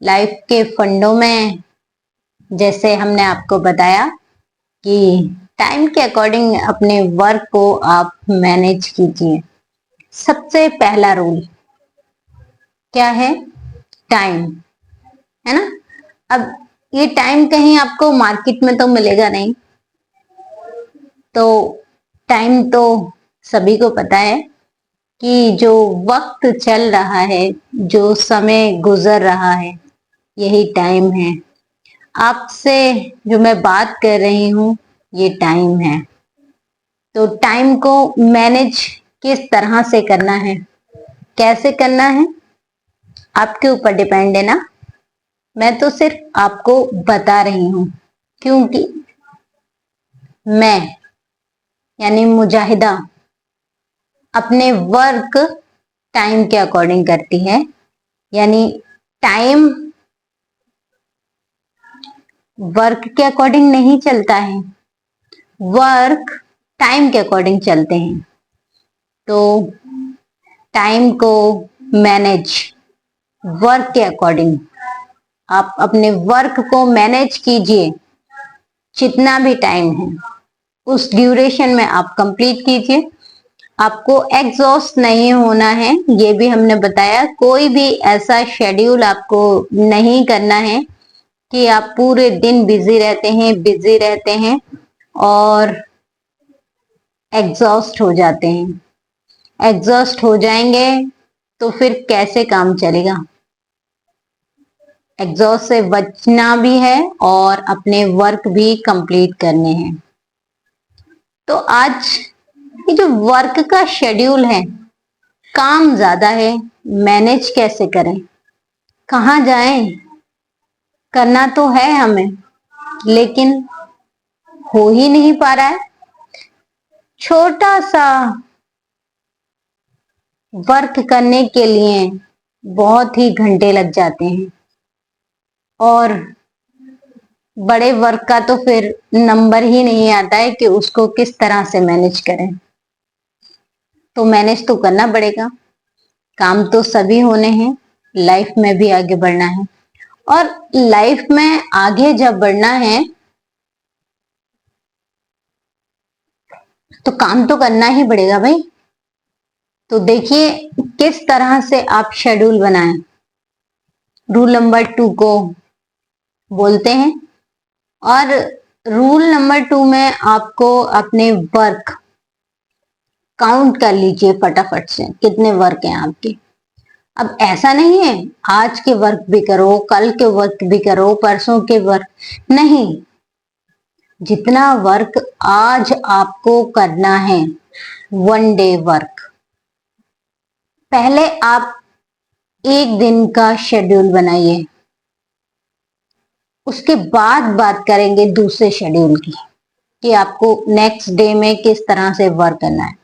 Life के फंडों में जैसे हमने आपको बताया कि टाइम के अकॉर्डिंग अपने वर्क को आप मैनेज कीजिए। सबसे पहला रूल क्या है? टाइम, है ना। अब ये टाइम कहीं आपको मार्केट में तो मिलेगा नहीं, तो टाइम तो सभी को पता है कि जो वक्त चल रहा है, जो समय गुजर रहा है, यही टाइम है। आपसे जो मैं बात कर रही हूँ ये टाइम है। तो टाइम को मैनेज किस तरह से करना है, कैसे करना है, आपके ऊपर डिपेंड है ना। मैं तो सिर्फ आपको बता रही हूँ, क्योंकि मैं यानी मुजाहिदा अपने वर्क टाइम के अकॉर्डिंग करती है। यानी टाइम वर्क के अकॉर्डिंग नहीं चलता है, वर्क टाइम के अकॉर्डिंग चलते हैं। तो टाइम को मैनेज वर्क के अकॉर्डिंग आप अपने वर्क को मैनेज कीजिए। जितना भी टाइम है उस ड्यूरेशन में आप कंप्लीट कीजिए। आपको एग्जॉस्ट नहीं होना है, ये भी हमने बताया। कोई भी ऐसा शेड्यूल आपको नहीं करना है कि आप पूरे दिन बिजी रहते हैं और एग्जॉस्ट हो जाते हैं। एग्जॉस्ट हो जाएंगे तो फिर कैसे काम चलेगा। एग्जॉस्ट से बचना भी है और अपने वर्क भी कंप्लीट करने हैं। तो आज ये जो वर्क का शेड्यूल है, काम ज्यादा है, मैनेज कैसे करें, कहाँ जाएं, करना तो है हमें लेकिन हो ही नहीं पा रहा है। छोटा सा वर्क करने के लिए बहुत ही घंटे लग जाते हैं और बड़े वर्क का तो फिर नंबर ही नहीं आता है कि उसको किस तरह से मैनेज करें। तो मैनेज तो करना पड़ेगा। काम तो सभी होने हैं, लाइफ में भी आगे बढ़ना है। और लाइफ में आगे जब बढ़ना है तो काम तो करना ही पड़ेगा भाई। तो देखिए किस तरह से आप शेड्यूल बनाएं। रूल नंबर 2 को बोलते हैं और रूल नंबर 2 में आपको अपने वर्क काउंट कर लीजिए फटाफट से, कितने वर्क हैं आपके। अब ऐसा नहीं है आज के वर्क भी करो, कल के वर्क भी करो, परसों के वर्क नहीं। जितना वर्क आज आपको करना है, 1 डे वर्क, पहले आप एक दिन का शेड्यूल बनाइए। उसके बाद बात करेंगे दूसरे शेड्यूल की कि आपको नेक्स्ट डे में किस तरह से वर्क करना है।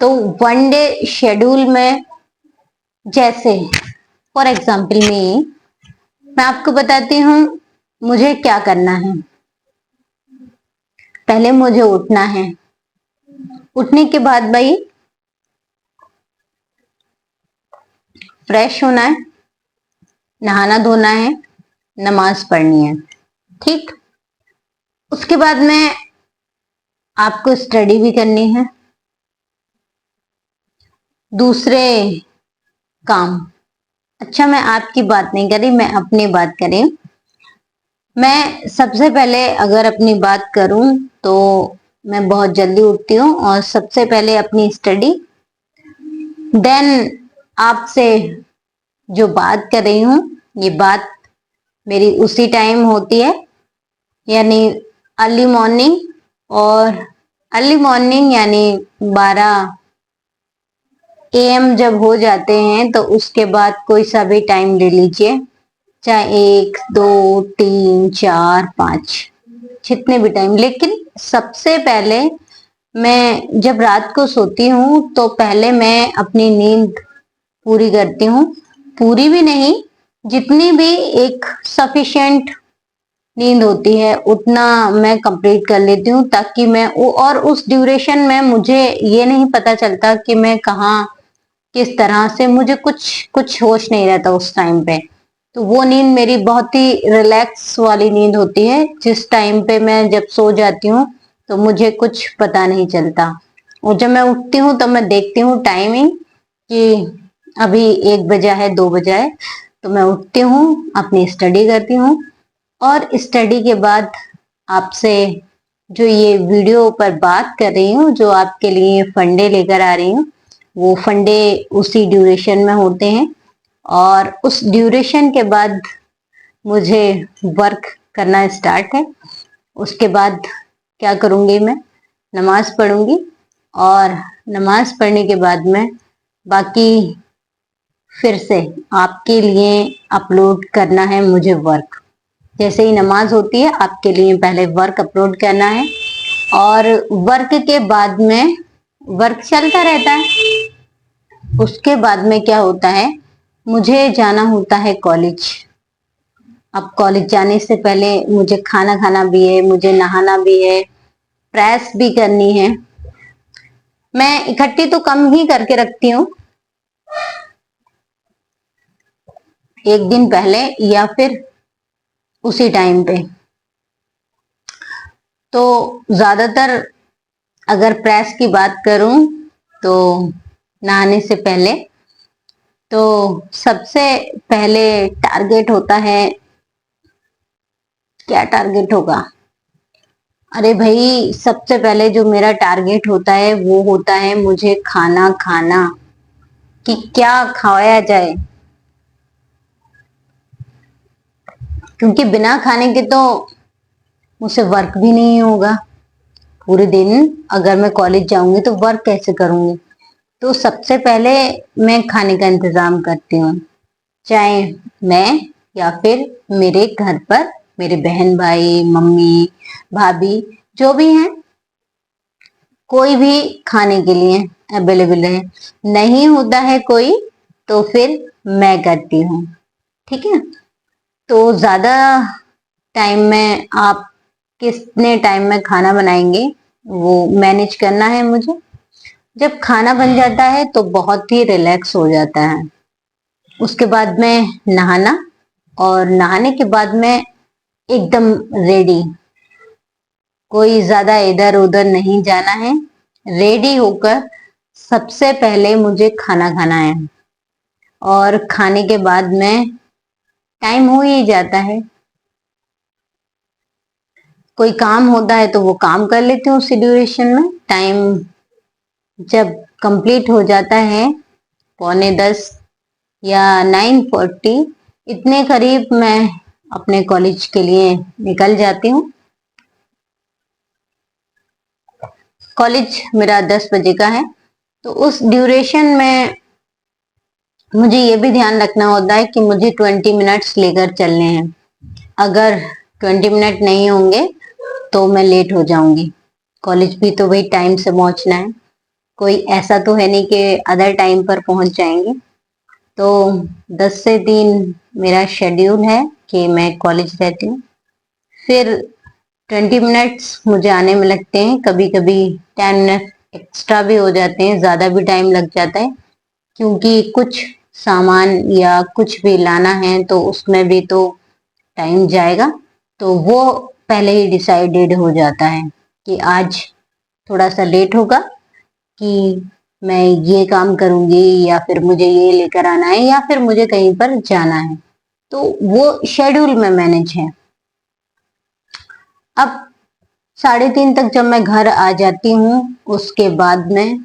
तो 1 डे शेड्यूल में जैसे फॉर एग्जाम्पल मैं आपको बताती हूँ मुझे क्या करना है। पहले मुझे उठना है, उठने के बाद भाई फ्रेश होना है, नहाना धोना है, नमाज पढ़नी है, ठीक। उसके बाद में आपको स्टडी भी करनी है, दूसरे काम। अच्छा मैं आपकी बात नहीं करी, मैं अपनी बात करी। मैं सबसे पहले अगर अपनी बात करूं तो मैं बहुत जल्दी उठती हूँ और सबसे पहले अपनी स्टडी, देन आपसे जो बात कर रही हूँ ये बात मेरी उसी टाइम होती है, यानी अर्ली मॉर्निंग। और अर्ली मॉर्निंग यानी 12 AM जब हो जाते हैं तो उसके बाद कोई सा भी टाइम ले लीजिए, चाहे 1 2 3 4 5 जितने भी टाइम। लेकिन सबसे पहले मैं जब रात को सोती हूँ तो पहले मैं अपनी नींद पूरी करती हूँ। पूरी भी नहीं, जितनी भी एक सफिशिएंट नींद होती है उतना मैं कंप्लीट कर लेती हूँ, ताकि मैं और उस ड्यूरेशन में मुझे ये नहीं पता चलता कि मैं कहाँ किस तरह से, मुझे कुछ कुछ होश नहीं रहता उस टाइम पे। तो वो नींद मेरी बहुत ही रिलैक्स वाली नींद होती है, जिस टाइम पे मैं जब सो जाती हूँ तो मुझे कुछ पता नहीं चलता। और जब मैं उठती हूँ तो मैं देखती हूँ टाइमिंग कि अभी 1 बजा है, 2 बजा है, तो मैं उठती हूँ, अपनी स्टडी करती हूँ और स्टडी के बाद आपसे जो ये वीडियो पर बात कर रही हूँ, जो आपके लिए फंडे लेकर आ रही हूँ, वो फंडे उसी ड्यूरेशन में होते हैं। और उस ड्यूरेशन के बाद मुझे वर्क करना स्टार्ट है। उसके बाद क्या करूंगी, मैं नमाज पढ़ूंगी और नमाज पढ़ने के बाद में बाकी फिर से आपके लिए अपलोड करना है मुझे वर्क। जैसे ही नमाज होती है आपके लिए पहले वर्क अपलोड करना है और वर्क के बाद में वर्क चलता रहता है। उसके बाद में क्या होता है, मुझे जाना होता है कॉलेज। अब कॉलेज जाने से पहले मुझे खाना खाना भी है, मुझे नहाना भी है, प्रेस भी करनी है। मैं इकट्ठी तो कम ही करके रखती हूँ, एक दिन पहले या फिर उसी टाइम पे। तो ज्यादातर अगर प्रेस की बात करूं तो नहाने से पहले तो सबसे पहले टारगेट होता है, क्या टारगेट होगा, अरे भाई सबसे पहले जो मेरा टारगेट होता है वो होता है मुझे खाना खाना, कि क्या खाया जाए। क्योंकि बिना खाने के तो मुझसे वर्क भी नहीं होगा। पूरे दिन अगर मैं कॉलेज जाऊंगी तो वर्क कैसे करूंगी। तो सबसे पहले मैं खाने का इंतजाम करती हूँ, चाहे मैं या फिर मेरे घर पर मेरे बहन भाई मम्मी भाभी जो भी हैं, कोई भी खाने के लिए अवेलेबल है। नहीं होता है कोई तो फिर मैं करती हूँ, ठीक है। तो ज्यादा टाइम में आप कितने टाइम में खाना बनाएंगे वो मैनेज करना है मुझे। जब खाना बन जाता है तो बहुत ही रिलैक्स हो जाता है। उसके बाद में नहाना, और नहाने के बाद में एकदम रेडी, कोई ज्यादा इधर उधर नहीं जाना है। रेडी होकर सबसे पहले मुझे खाना खाना है और खाने के बाद में टाइम हो ही जाता है। कोई काम होता है तो वो काम कर लेती हूँ उसी ड्यूरेशन में। टाइम जब कंप्लीट हो जाता है 9:45 या 9:40 इतने करीब मैं अपने कॉलेज के लिए निकल जाती हूँ। कॉलेज मेरा 10 बजे का है, तो उस ड्यूरेशन में मुझे ये भी ध्यान रखना होता है कि मुझे 20 मिनट्स लेकर चलने हैं। अगर 20 मिनट नहीं होंगे तो मैं लेट हो जाऊंगी। कॉलेज भी तो वही टाइम से पहुंचना है, कोई ऐसा तो है नहीं कि अदर टाइम पर पहुंच जाएंगे। तो 10 से 3 मेरा शेड्यूल है कि मैं कॉलेज रहती हूँ। फिर 20 मिनट्स मुझे आने में लगते हैं, कभी कभी 10 मिनट एक्स्ट्रा भी हो जाते हैं, ज्यादा भी टाइम लग जाता है। क्योंकि कुछ सामान या कुछ भी लाना है तो उसमें भी तो टाइम जाएगा। तो वो पहले ही डिसाइडेड हो जाता है कि आज थोड़ा सा लेट होगा, कि मैं ये काम करूंगी या फिर मुझे ये लेकर आना है या फिर मुझे कहीं पर जाना है। तो वो शेड्यूल में मैनेज है। अब 3:30 तक जब मैं घर आ जाती हूँ, उसके बाद में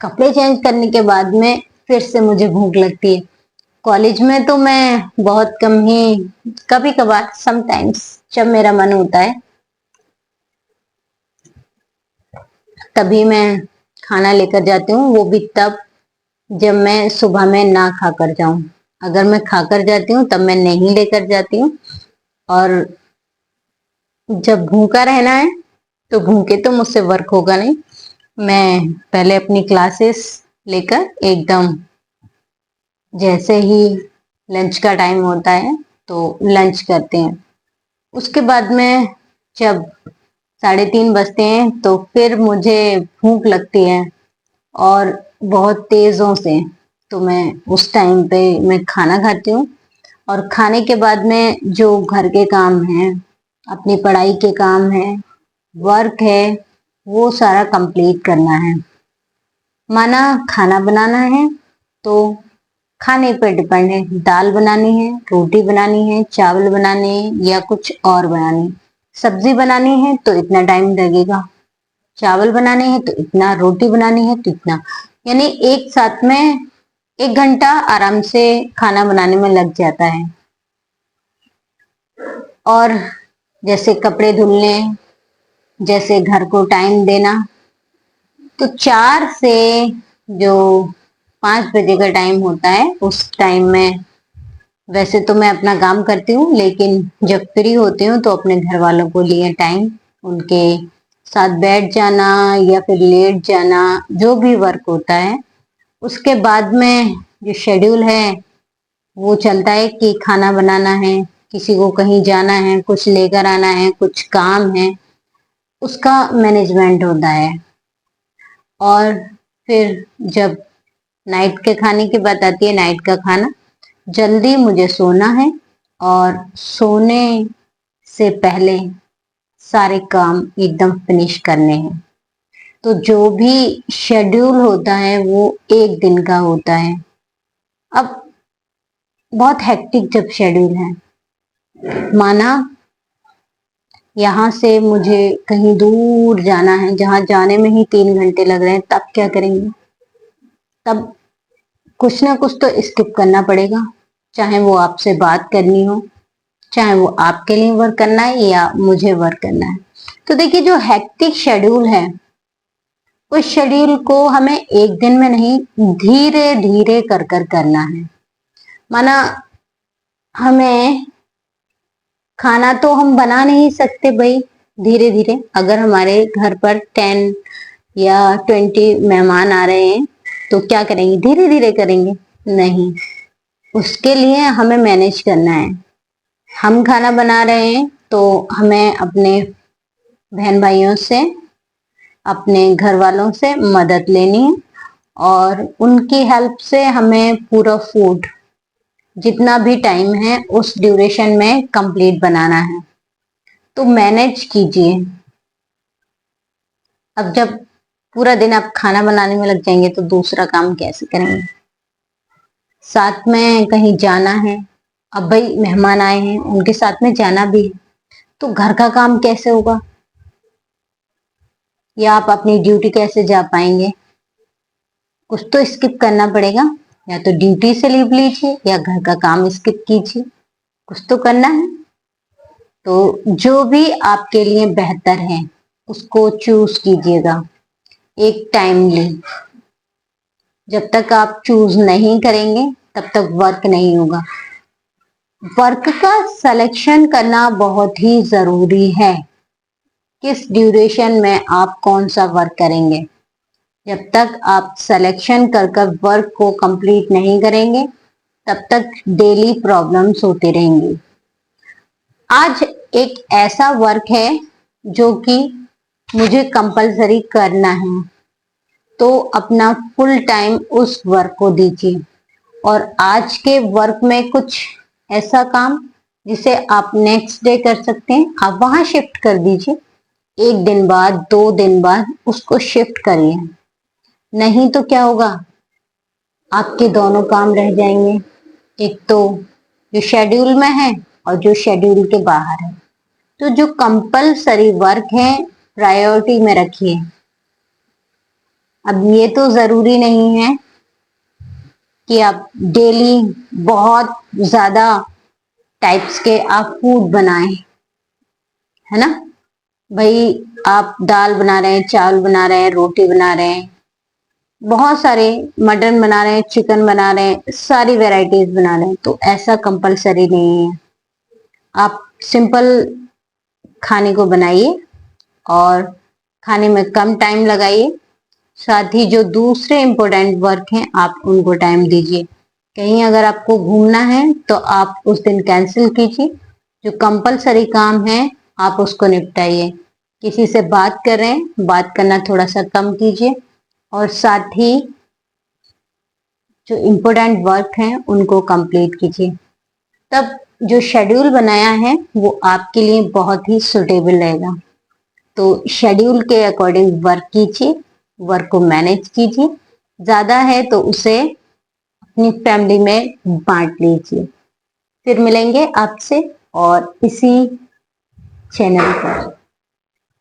कपड़े चेंज करने के बाद में फिर से मुझे भूख लगती है। कॉलेज में तो मैं बहुत कम ही, कभी कभार समटाइम्स जब मेरा मन होता है तभी मैं खाना लेकर जाती हूँ। वो भी तब जब मैं सुबह में ना खाकर जाऊं। अगर मैं खाकर जाती हूँ तब मैं नहीं लेकर जाती हूँ। और जब भूखा रहना है तो भूखे तो मुझसे वर्क होगा नहीं। मैं पहले अपनी क्लासेस लेकर एकदम, जैसे ही लंच का टाइम होता है तो लंच करते हैं। उसके बाद में जब 3:30 बजते हैं तो फिर मुझे भूख लगती है, और बहुत तेजों से। तो मैं उस टाइम पे मैं खाना खाती हूँ। और खाने के बाद में जो घर के काम हैं, अपनी पढ़ाई के काम है, वर्क है, वो सारा कंप्लीट करना है। माना खाना बनाना है तो खाने पर डिपेंड है, दाल बनानी है, रोटी बनानी है, चावल बनाने हैं या कुछ और बनानी है। सब्जी बनानी है तो इतना टाइम लगेगा, चावल बनाने हैं तो इतना, रोटी बनानी है तो इतना, यानी एक साथ में 1 घंटा आराम से खाना बनाने में लग जाता है। और जैसे कपड़े धुलने, जैसे घर को टाइम देना, तो 4 से जो 5 बजे का टाइम होता है उस टाइम में वैसे तो मैं अपना काम करती हूँ, लेकिन जब फ्री होती हूँ तो अपने घर वालों को लिए टाइम, उनके साथ बैठ जाना या फिर लेट जाना, जो भी वर्क होता है। उसके बाद में जो शेड्यूल है वो चलता है कि खाना बनाना है, किसी को कहीं जाना है, कुछ लेकर आना है, कुछ काम है, उसका मैनेजमेंट होता है। और फिर जब नाइट के खाने की बात आती है, नाइट का खाना, जल्दी मुझे सोना है और सोने से पहले सारे काम एकदम फिनिश करने हैं। तो जो भी शेड्यूल होता है वो 1 दिन का होता है। अब बहुत हेक्टिक जब शेड्यूल है, माना यहाँ से मुझे कहीं दूर जाना है, जहां जाने में ही 3 घंटे लग रहे हैं, तब क्या करेंगे? तब कुछ ना कुछ तो स्किप करना पड़ेगा, चाहे वो आपसे बात करनी हो, चाहे वो आपके लिए वर्क करना है या मुझे वर्क करना है। तो देखिए, जो हेक्टिक शेड्यूल है, उस शेड्यूल को हमें एक दिन में नहीं, धीरे धीरे कर कर करना है। माना हमें खाना तो हम बना नहीं सकते भाई धीरे धीरे, अगर हमारे घर पर 10 या 20 मेहमान आ रहे हैं तो क्या करेंगे? धीरे धीरे करेंगे? नहीं, उसके लिए हमें मैनेज करना है। हम खाना बना रहे हैं तो हमें अपने बहन भाइयों से, अपने घर वालों से मदद लेनी है और उनकी हेल्प से हमें पूरा फूड जितना भी टाइम है उस ड्यूरेशन में कंप्लीट बनाना है। तो मैनेज कीजिए। अब जब पूरा दिन आप खाना बनाने में लग जाएंगे तो दूसरा काम कैसे करेंगे? साथ में कहीं जाना है, अब भाई मेहमान आए हैं, उनके साथ में जाना भी है, तो घर का काम कैसे होगा? या आप अपनी ड्यूटी कैसे जा पाएंगे? कुछ तो स्किप करना पड़ेगा, या तो ड्यूटी से लीव लीजिए या घर का काम स्किप कीजिए, कुछ तो करना है। तो जो भी आपके लिए बेहतर है उसको चूज कीजिएगा एक टाइमली। जब तक आप चूज नहीं करेंगे तब तक वर्क नहीं होगा। वर्क का सिलेक्शन करना बहुत ही जरूरी है, किस ड्यूरेशन में आप कौन सा वर्क करेंगे। जब तक आप सिलेक्शन कर कर वर्क को कंप्लीट नहीं करेंगे तब तक डेली प्रॉब्लम्स होते रहेंगी। आज एक ऐसा वर्क है जो कि मुझे कंपलसरी करना है, तो अपना फुल टाइम उस वर्क को दीजिए। और आज के वर्क में कुछ ऐसा काम जिसे आप नेक्स्ट डे कर सकते हैं, आप वहां शिफ्ट कर दीजिए। 1 दिन बाद, 2 दिन बाद उसको शिफ्ट करिए। नहीं तो क्या होगा? आपके दोनों काम रह जाएंगे, एक तो जो शेड्यूल में है और जो शेड्यूल के बाहर है। तो जो कंपलसरी वर्क है प्रायोरिटी में रखिए। अब ये तो जरूरी नहीं है कि आप डेली बहुत ज्यादा टाइप्स के आप फूड बनाएं, है ना भाई? आप दाल बना रहे हैं, चावल बना रहे हैं, रोटी बना रहे हैं, बहुत सारे, मटन बना रहे हैं, चिकन बना रहे हैं, सारी वैरायटीज बना रहे हैं, तो ऐसा कंपलसरी नहीं है। आप सिंपल खाने को बनाइए और खाने में कम टाइम लगाइए। साथ ही जो दूसरे इम्पोर्टेंट वर्क हैं आप उनको टाइम दीजिए। कहीं अगर आपको घूमना है तो आप उस दिन कैंसिल कीजिए। जो कंपलसरी काम है आप उसको निपटाइए। किसी से बात कर रहे हैं, बात करना थोड़ा सा कम कीजिए। और साथ ही जो इम्पोर्टेंट वर्क हैं उनको कंप्लीट कीजिए। तब जो शेड्यूल बनाया है वो आपके लिए बहुत ही सुटेबल रहेगा। तो शेड्यूल के अकॉर्डिंग वर्क कीजिए, वर्क को मैनेज कीजिए। ज्यादा है तो उसे अपनी फैमिली में बांट लीजिए। फिर मिलेंगे आपसे और इसी चैनल पर।